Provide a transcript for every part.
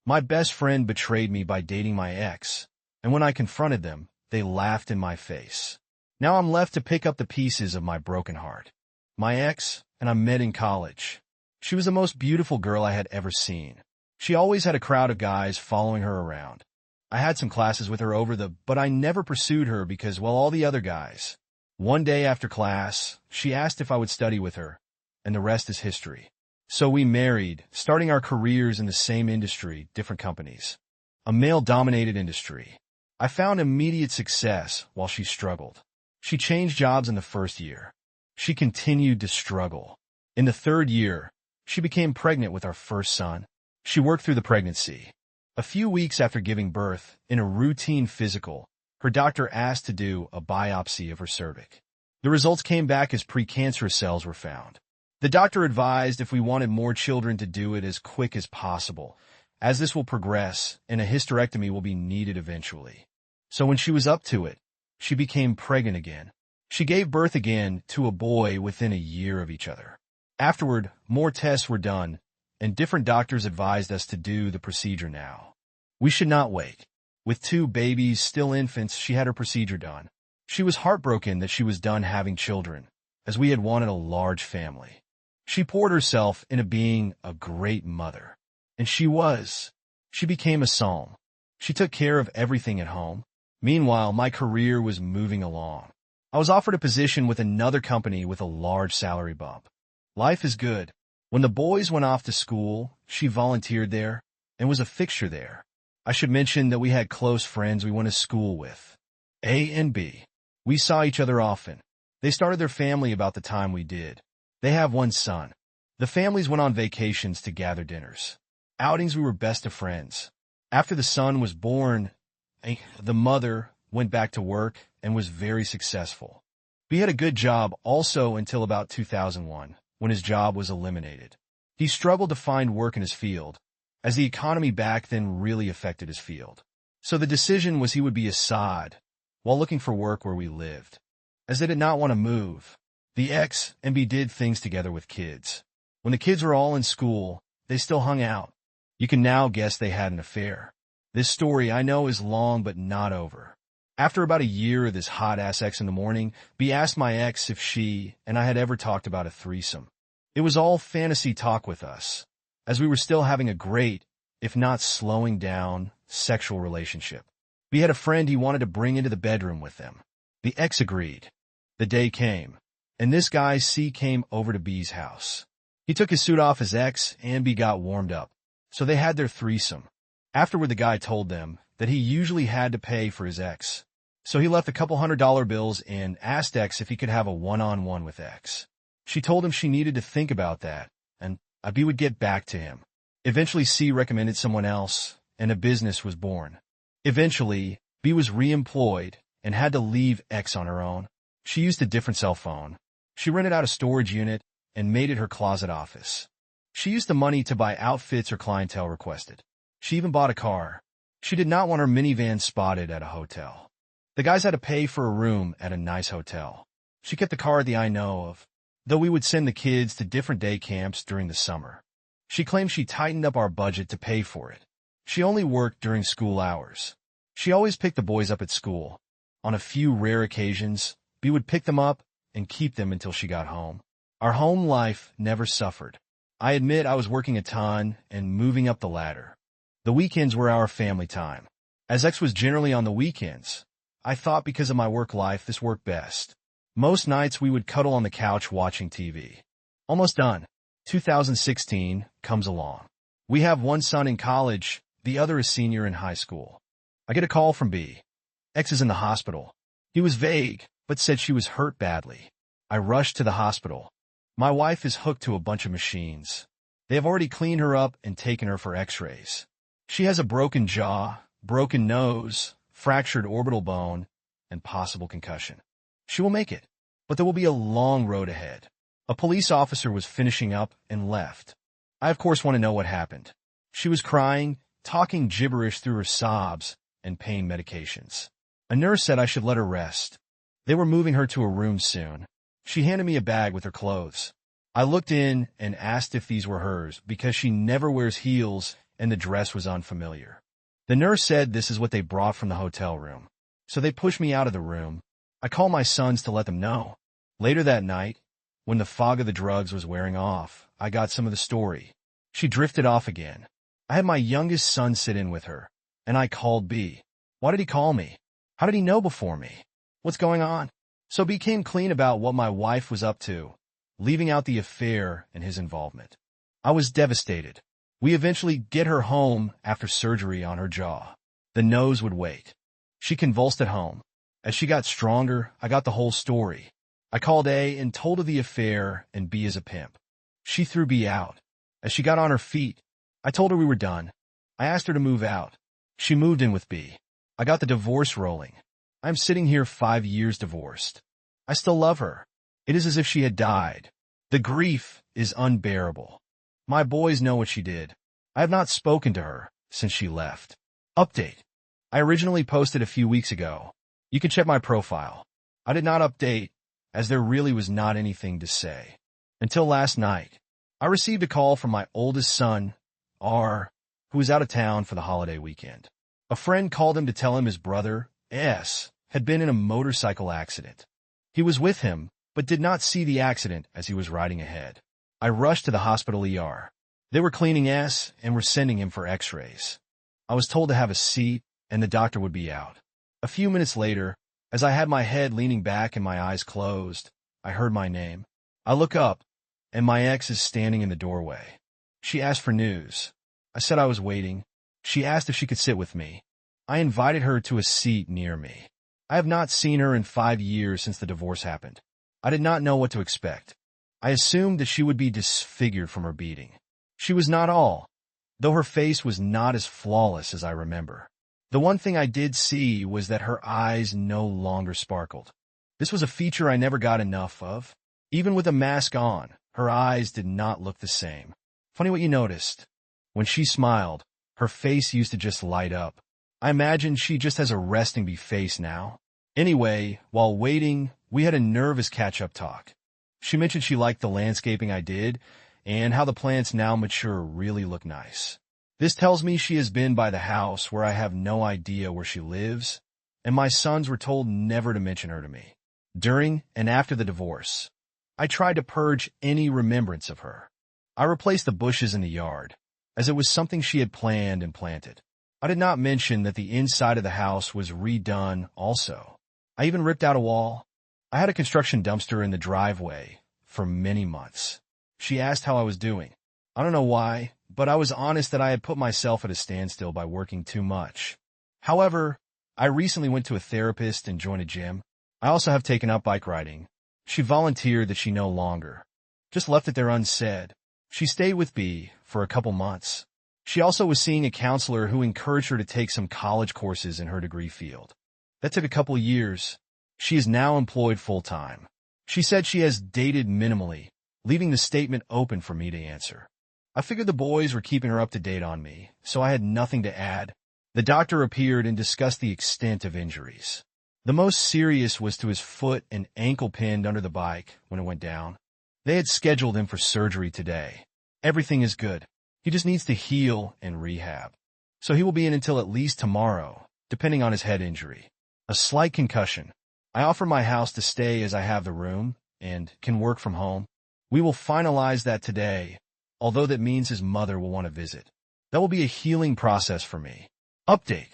My best friend betrayed me by dating my ex, and when I confronted them, they laughed in my face. Now I'm left to pick up the pieces of my broken heart. My ex and I met in college. She was the most beautiful girl I had ever seen. She always had a crowd of guys following her around. I had some classes with her but I never pursued her because, well, all the other guys. One day after class, she asked if I would study with her, and the rest is history. So we married, starting our careers in the same industry, different companies. A male-dominated industry. I found immediate success while she struggled. She changed jobs in the first year. She continued to struggle. In the third year, she became pregnant with our first son. She worked through the pregnancy. A few weeks after giving birth, in a routine physical, her doctor asked to do a biopsy of her cervix. The results came back as precancerous cells were found. The doctor advised if we wanted more children to do it as quick as possible, as this will progress and a hysterectomy will be needed eventually. So when she was up to it, she became pregnant again. She gave birth again to a boy within a year of each other. Afterward, more tests were done, and different doctors advised us to do the procedure now. We should not wait. With 2 babies, still infants, she had her procedure done. She was heartbroken that she was done having children, as we had wanted a large family. She poured herself into being a great mother. And she was. She became a psalm. She took care of everything at home. Meanwhile, my career was moving along. I was offered a position with another company with a large salary bump. Life is good. When the boys went off to school, she volunteered there and was a fixture there. I should mention that we had close friends we went to school with. A and B. We saw each other often. They started their family about the time we did. They have 1 son. The families went on vacations to gather dinners. Outings, we were best of friends. After the son was born, the mother went back to work and was very successful. B had a good job also until about 2001, when his job was eliminated. He struggled to find work in his field, as the economy back then really affected his field. So the decision was he would be a sod while looking for work where we lived, as they did not want to move. The ex and B did things together with kids. When the kids were all in school, they still hung out. You can now guess they had an affair. This story, I know, is long but not over. After about a year of this hot-ass ex in the morning, B asked my ex if she and I had ever talked about a threesome. It was all fantasy talk with us, as we were still having a great, if not slowing down, sexual relationship. B had a friend he wanted to bring into the bedroom with them. The ex agreed. The day came, and this guy C came over to B's house. He took his suit off his ex, and B got warmed up, so they had their threesome. Afterward, the guy told them that he usually had to pay for his ex, so he left a couple $100 bills and asked ex if he could have a one-on-one with ex. She told him she needed to think about that, and B would get back to him. Eventually, C recommended someone else, and a business was born. Eventually, B was re-employed and had to leave X on her own. She used a different cell phone. She rented out a storage unit and made it her closet office. She used the money to buy outfits her clientele requested. She even bought a car. She did not want her minivan spotted at a hotel. The guys had to pay for a room at a nice hotel. She kept the car at the I know of, though we would send the kids to different day camps during the summer. She claimed she tightened up our budget to pay for it. She only worked during school hours. She always picked the boys up at school. On a few rare occasions, B would pick them up and keep them until she got home. Our home life never suffered. I admit I was working a ton and moving up the ladder. The weekends were our family time. As X was generally on the weekends, I thought because of my work life this worked best. Most nights we would cuddle on the couch watching TV. Almost done. 2016 comes along. We have one son in college, the other is senior in high school. I get a call from B. X is in the hospital. He was vague, but said she was hurt badly. I rushed to the hospital. My wife is hooked to a bunch of machines. They have already cleaned her up and taken her for x-rays. She has a broken jaw, broken nose, fractured orbital bone, and possible concussion. She will make it, but there will be a long road ahead. A police officer was finishing up and left. I, of course, want to know what happened. She was crying, talking gibberish through her sobs, and pain medications. A nurse said I should let her rest. They were moving her to a room soon. She handed me a bag with her clothes. I looked in and asked if these were hers because she never wears heels and the dress was unfamiliar. The nurse said this is what they brought from the hotel room. So they pushed me out of the room. I called my sons to let them know. Later that night, when the fog of the drugs was wearing off, I got some of the story. She drifted off again. I had my youngest son sit in with her, and I called B. Why did he call me? How did he know before me? What's going on? So B came clean about what my wife was up to, leaving out the affair and his involvement. I was devastated. We eventually get her home after surgery on her jaw. The nose would wait. She convulsed at home. As she got stronger, I got the whole story. I called A and told her the affair and B is a pimp. She threw B out. As she got on her feet, I told her we were done. I asked her to move out. She moved in with B. I got the divorce rolling. I'm sitting here 5 years divorced. I still love her. It is as if she had died. The grief is unbearable. My boys know what she did. I have not spoken to her since she left. Update. I originally posted a few weeks ago. You can check my profile. I did not update, as there really was not anything to say. Until last night, I received a call from my oldest son, R, who was out of town for the holiday weekend. A friend called him to tell him his brother, S, had been in a motorcycle accident. He was with him, but did not see the accident as he was riding ahead. I rushed to the hospital ER. They were cleaning S and were sending him for x-rays. I was told to have a seat and the doctor would be out. A few minutes later, as I had my head leaning back and my eyes closed, I heard my name. I look up, and my ex is standing in the doorway. She asked for news. I said I was waiting. She asked if she could sit with me. I invited her to a seat near me. I have not seen her in 5 years since the divorce happened. I did not know what to expect. I assumed that she would be disfigured from her beating. She was not all, though her face was not as flawless as I remember. The one thing I did see was that her eyes no longer sparkled. This was a feature I never got enough of. Even with a mask on, her eyes did not look the same. Funny what you noticed. When she smiled, her face used to just light up. I imagine she just has a resting bee face now. Anyway, while waiting, we had a nervous catch-up talk. She mentioned she liked the landscaping I did, and how the plants now mature really look nice. This tells me she has been by the house where I have no idea where she lives, and my sons were told never to mention her to me. During and after the divorce, I tried to purge any remembrance of her. I replaced the bushes in the yard, as it was something she had planned and planted. I did not mention that the inside of the house was redone also. I even ripped out a wall. I had a construction dumpster in the driveway for many months. She asked how I was doing. I don't know why, but I was honest that I had put myself at a standstill by working too much. However, I recently went to a therapist and joined a gym. I also have taken up bike riding. She volunteered that she no longer. Just left it there unsaid. She stayed with B for a couple months. She also was seeing a counselor who encouraged her to take some college courses in her degree field. That took a couple years. She is now employed full-time. She said she has dated minimally, leaving the statement open for me to answer. I figured the boys were keeping her up to date on me, so I had nothing to add. The doctor appeared and discussed the extent of injuries. The most serious was to his foot and ankle pinned under the bike when it went down. They had scheduled him for surgery today. Everything is good. He just needs to heal and rehab. So he will be in until at least tomorrow, depending on his head injury. A slight concussion. I offer my house to stay as I have the room and can work from home. We will finalize that today, although that means his mother will want to visit. That will be a healing process for me. Update.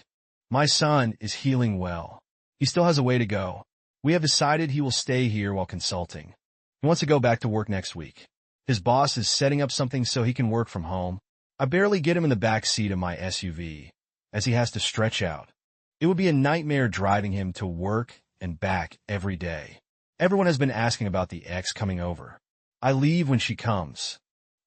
My son is healing well. He still has a way to go. We have decided he will stay here while consulting. He wants to go back to work next week. His boss is setting up something so he can work from home. I barely get him in the back seat of my SUV, as he has to stretch out. It would be a nightmare driving him to work and back every day. Everyone has been asking about the ex coming over. I leave when she comes.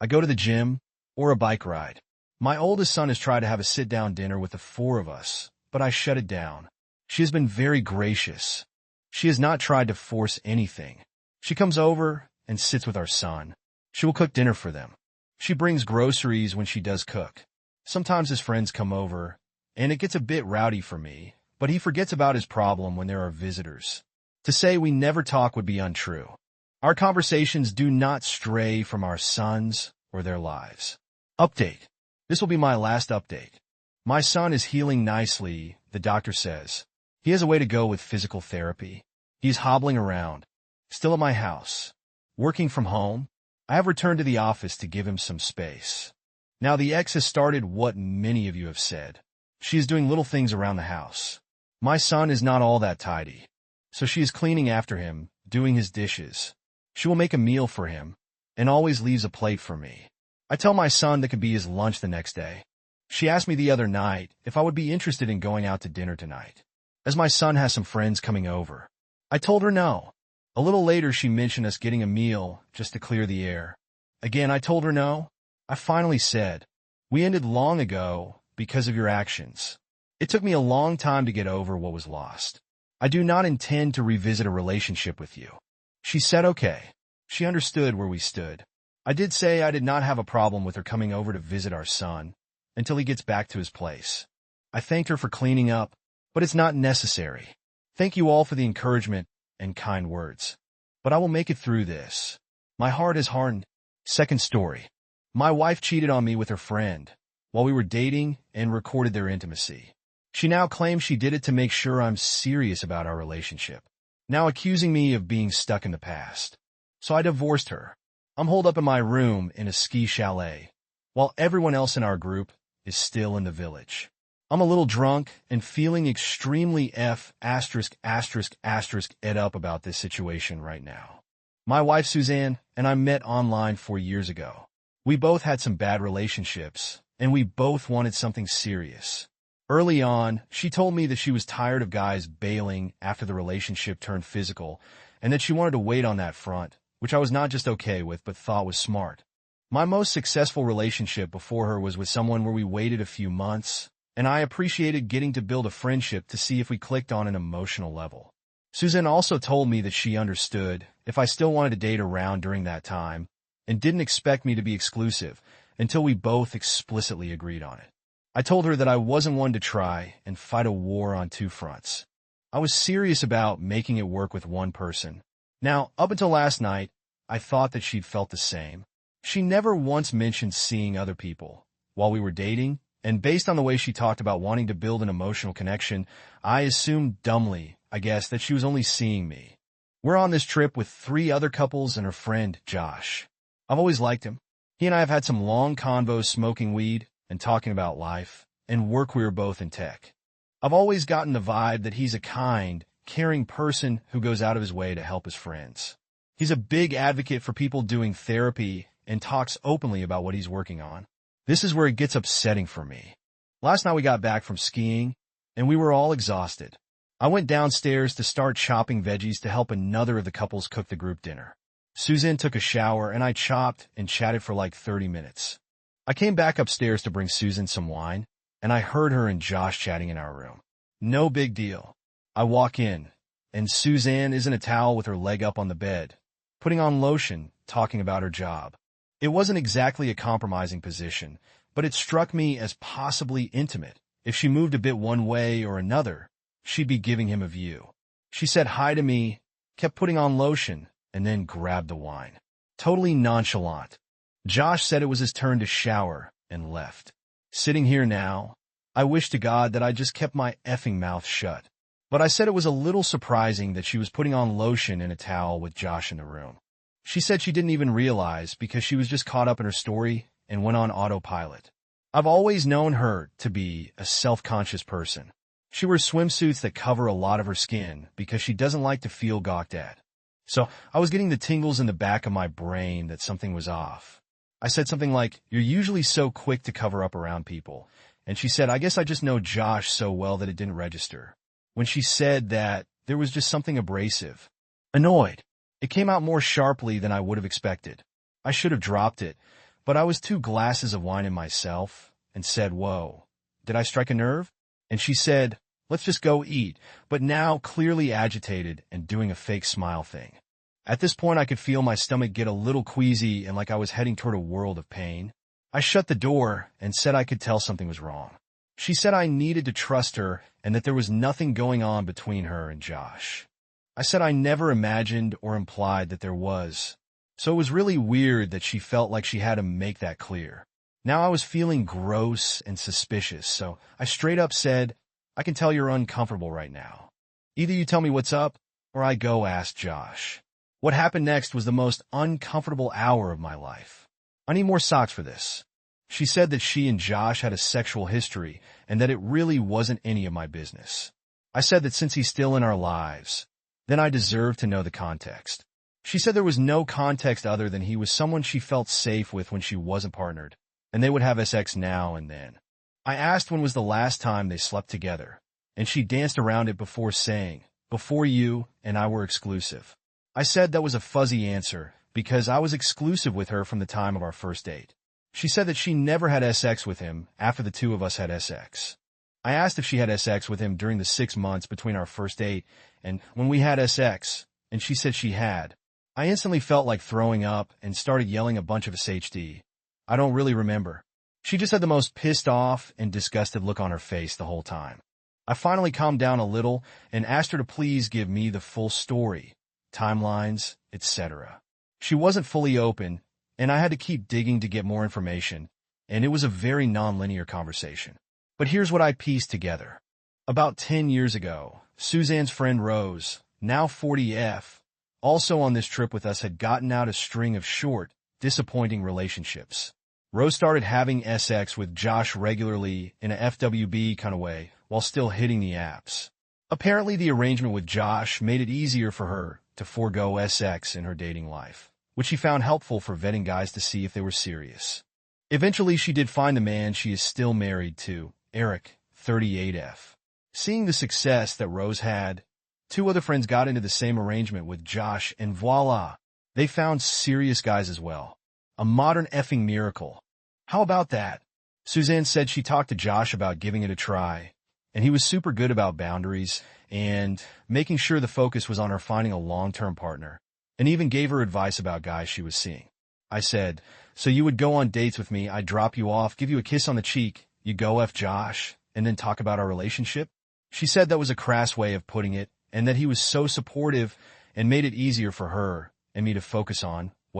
I go to the gym or a bike ride. My oldest son has tried to have a sit-down dinner with the 4 of us, but I shut it down. She has been very gracious. She has not tried to force anything. She comes over and sits with our son. She will cook dinner for them. She brings groceries when she does cook. Sometimes his friends come over, and it gets a bit rowdy for me, but he forgets about his problem when there are visitors. To say we never talk would be untrue. Our conversations do not stray from our sons or their lives. Update. This will be my last update. My son is healing nicely, the doctor says. He has a way to go with physical therapy. He's hobbling around, still at my house. Working from home, I have returned to the office to give him some space. Now the ex has started what many of you have said. She is doing little things around the house. My son is not all that tidy, so she is cleaning after him, doing his dishes. She will make a meal for him, and always leaves a plate for me. I tell my son that could be his lunch the next day. She asked me the other night if I would be interested in going out to dinner tonight, as my son has some friends coming over. I told her no. A little later she mentioned us getting a meal just to clear the air. Again, I told her no. I finally said, "We ended long ago because of your actions." It took me a long time to get over what was lost. I do not intend to revisit a relationship with you. She said okay. She understood where we stood. I did say I did not have a problem with her coming over to visit our son until he gets back to his place. I thanked her for cleaning up, but it's not necessary. Thank you all for the encouragement and kind words. But I will make it through this. My heart is hardened. Second story. My wife cheated on me with her friend while we were dating and recorded their intimacy. She now claims she did it to make sure I'm serious about our relationship, now accusing me of being stuck in the past. So I divorced her. I'm holed up in my room in a ski chalet, while everyone else in our group is still in the village. I'm a little drunk and feeling extremely ed up about this situation right now. My wife Suzanne and I met online 4 years ago. We both had some bad relationships, and we both wanted something serious. Early on, she told me that she was tired of guys bailing after the relationship turned physical, and that she wanted to wait on that front, which I was not just okay with but thought was smart. My most successful relationship before her was with someone where we waited a few months, and I appreciated getting to build a friendship to see if we clicked on an emotional level. Susan also told me that she understood if I still wanted to date around during that time, and didn't expect me to be exclusive until we both explicitly agreed on it. I told her that I wasn't one to try and fight a war on two fronts. I was serious about making it work with one person. Now, up until last night, I thought that she'd felt the same. She never once mentioned seeing other people while we were dating, and based on the way she talked about wanting to build an emotional connection, I assumed dumbly, I guess, that she was only seeing me. We're on this trip with 3 other couples and her friend, Josh. I've always liked him. He and I have had some long convos smoking weed and talking about life and work. We were both in tech. I've always gotten the vibe that he's a kind, caring person who goes out of his way to help his friends. He's a big advocate for people doing therapy and talks openly about what he's working on. This is where it gets upsetting for me. Last night we got back from skiing, and we were all exhausted. I went downstairs to start chopping veggies to help another of the couples cook the group dinner. Suzanne took a shower, and I chopped and chatted for like 30 minutes. I came back upstairs to bring Susan some wine, and I heard her and Josh chatting in our room. No big deal. I walk in, and Suzanne is in a towel with her leg up on the bed, putting on lotion, talking about her job. It wasn't exactly a compromising position, but it struck me as possibly intimate. If she moved a bit one way or another, she'd be giving him a view. She said hi to me, kept putting on lotion, and then grabbed the wine. Totally nonchalant. Josh said it was his turn to shower and left. Sitting here now, I wish to God that I just kept my effing mouth shut. But I said it was a little surprising that she was putting on lotion in a towel with Josh in the room. She said she didn't even realize because she was just caught up in her story and went on autopilot. I've always known her to be a self-conscious person. She wears swimsuits that cover a lot of her skin because she doesn't like to feel gawked at. So I was getting the tingles in the back of my brain that something was off. I said something like, "You're usually so quick to cover up around people." And she said, "I guess I just know Josh so well that it didn't register." When she said that, there was just something abrasive. Annoyed. It came out more sharply than I would have expected. I should have dropped it, but I was 2 glasses of wine in myself and said, "Whoa, did I strike a nerve?" And she said, "Let's just go eat," but now clearly agitated and doing a fake smile thing. At this point, I could feel my stomach get a little queasy and like I was heading toward a world of pain. I shut the door and said I could tell something was wrong. She said I needed to trust her and that there was nothing going on between her and Josh. I said I never imagined or implied that there was, so it was really weird that she felt like she had to make that clear. Now I was feeling gross and suspicious, so I straight up said, I can tell you're uncomfortable right now. Either you tell me what's up, or I go ask Josh. What happened next was the most uncomfortable hour of my life. I need more socks for this. She said that she and Josh had a sexual history and that it really wasn't any of my business. I said that since he's still in our lives, then I deserved to know the context. She said there was no context other than he was someone she felt safe with when she wasn't partnered, and they would have sex now and then. I asked when was the last time they slept together, and she danced around it before saying, before you and I were exclusive. I said that was a fuzzy answer because I was exclusive with her from the time of our first date. She said that she never had sex with him after the two of us had sex. I asked if she had sex with him during the 6 months between our first date and when we had sex, and she said she had. I instantly felt like throwing up and started yelling a bunch of SHD. I don't really remember. She just had the most pissed off and disgusted look on her face the whole time. I finally calmed down a little and asked her to please give me the full story, timelines, etc. She wasn't fully open, and I had to keep digging to get more information, and it was a very non-linear conversation. But here's what I pieced together. About 10 years ago, Suzanne's friend Rose, now 40F, also on this trip with us, had gotten out a string of short, disappointing relationships. Rose started having sex with Josh regularly in a FWB kind of way while still hitting the apps. Apparently, the arrangement with Josh made it easier for her to forego sex in her dating life, which she found helpful for vetting guys to see if they were serious. Eventually, she did find the man she is still married to, Eric, 38F. Seeing the success that Rose had, 2 other friends got into the same arrangement with Josh, and voila, they found serious guys as well. A modern effing miracle. How about that? Suzanne said she talked to Josh about giving it a try, and he was super good about boundaries and making sure the focus was on her finding a long-term partner, and even gave her advice about guys she was seeing. I said, so you would go on dates with me, I'd drop you off, give you a kiss on the cheek, you go F Josh, and then talk about our relationship? She said that was a crass way of putting it, and that he was so supportive and made it easier for her and me to focus on